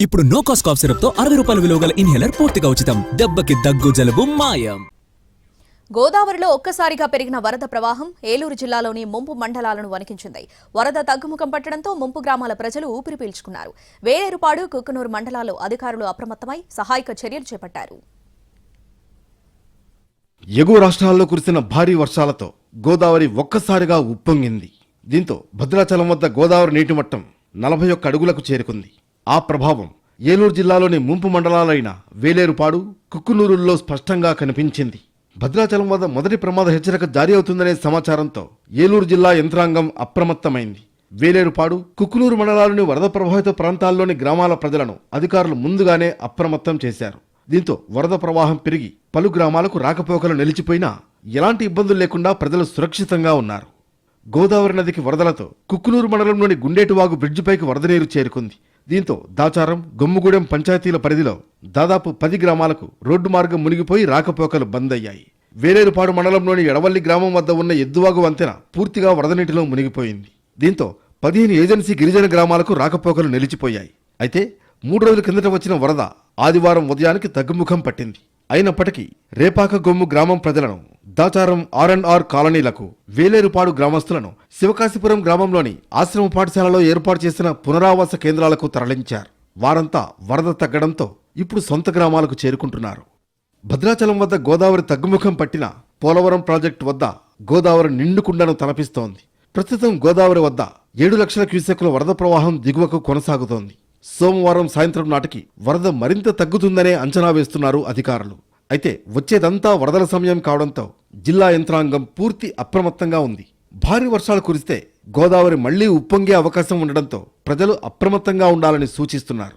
ఇప్పుడు no cost cough syrup తో 60 రూపాయల విలువ గల ఇన్హేలర్ పూర్తిగా ఉచితం. దెబ్బకి దగ్గు జలుబు మాయం. గోదావరిలో ఒక్కసారిగా పెరిగిన వరద ప్రవాహం ఏలూరు జిల్లాలోని ముంపు మండలాలను వణికించింది. వరద తగ్గుముఖం పట్టడంతో ముంపు గ్రామాల ప్రజలు ఊపిరి పీల్చుకున్నారు. వేలేరుపాడు, కుక్కునూరు మండలాల్లో అధికారులు అప్రమత్తమై సహాయక చర్యలు చేపట్టారు. ఎగువ రాష్ట్రాల్లో కురిసిన భారీ వర్షాలతో గోదావరి ఒక్కసారిగా ఉప్పొంగింది. దీంతో భద్రాచలం వద్ద గోదావరి నీటి మట్టం 41 అడుగులకు చేరుకుంది. ఆ ప్రభావం ఏలూరు జిల్లాలోని ముంపు మండలాలైన వేలేరుపాడు, కుక్కునూరుల్లో స్పష్టంగా కనిపించింది. భద్రాచలం వద్ద మొదటి ప్రమాద హెచ్చరిక జారీ అవుతుందనే సమాచారంతో ఏలూరు జిల్లా యంత్రాంగం అప్రమత్తమైంది. వేలేరుపాడు, కుక్కునూరు మండలాలోని వరద ప్రభావిత ప్రాంతాల్లోని గ్రామాల ప్రజలను అధికారులు ముందుగానే అప్రమత్తం చేశారు. దీంతో వరద ప్రవాహం పెరిగి పలు గ్రామాలకు రాకపోకలు నిలిచిపోయినా ఎలాంటి ఇబ్బందులు లేకుండా ప్రజలు సురక్షితంగా ఉన్నారు. గోదావరి నదికి వరదలతో కుక్కునూరు మండలంలోని గుండేటివాగు బ్రిడ్జిపైకి వరద నీరు చేరుకుంది. దీంతో దాచారం, గొమ్ముగూడెం పంచాయతీల పరిధిలో దాదాపు 10 గ్రామాలకు రోడ్డు మార్గం మునిగిపోయి రాకపోకలు బంద్ అయ్యాయి. వేలేరుపాడు మండలంలోని ఎడవల్లి గ్రామం వద్ద ఉన్న ఎద్దువాగు వంతెన పూర్తిగా వరద నీటిలో మునిగిపోయింది. దీంతో 15 ఏజెన్సీ గిరిజన గ్రామాలకు రాకపోకలు నిలిచిపోయాయి. అయితే 3 రోజుల కిందట వచ్చిన వరద ఆదివారం ఉదయానికి తగ్గుముఖం పట్టింది. అయినప్పటికీ రేపాక గొమ్ము గ్రామం ప్రజలను దాచారం R&R కాలనీలకు, వేలేరుపాడు గ్రామస్తులను శివకాశీపురం గ్రామంలోని ఆశ్రమ పాఠశాలలో ఏర్పాటు చేసిన పునరావాస కేంద్రాలకు తరలించారు. వారంతా వరద తగ్గడంతో ఇప్పుడు సొంత గ్రామాలకు చేరుకుంటున్నారు. భద్రాచలం వద్ద గోదావరి తగ్గుముఖం పట్టిన పోలవరం ప్రాజెక్టు వద్ద గోదావరి నిండుకుండను తలపిస్తోంది. ప్రస్తుతం గోదావరి వద్ద 7 లక్షల క్యూసెక్కుల వరద ప్రవాహం దిగువకు కొనసాగుతోంది. సోమవారం సాయంత్రం నాటికి వరద మరింత తగ్గుతుందనే అంచనా వేస్తున్నారు అధికారులు. అయితే వచ్చేదంతా వరదల సమయం కావడంతో జిల్లా యంత్రాంగం పూర్తి అప్రమత్తంగా ఉంది. భారీ వర్షాలు కురిస్తే గోదావరి మళ్లీ ఉప్పొంగే అవకాశం ఉండడంతో ప్రజలు అప్రమత్తంగా ఉండాలని సూచిస్తున్నారు.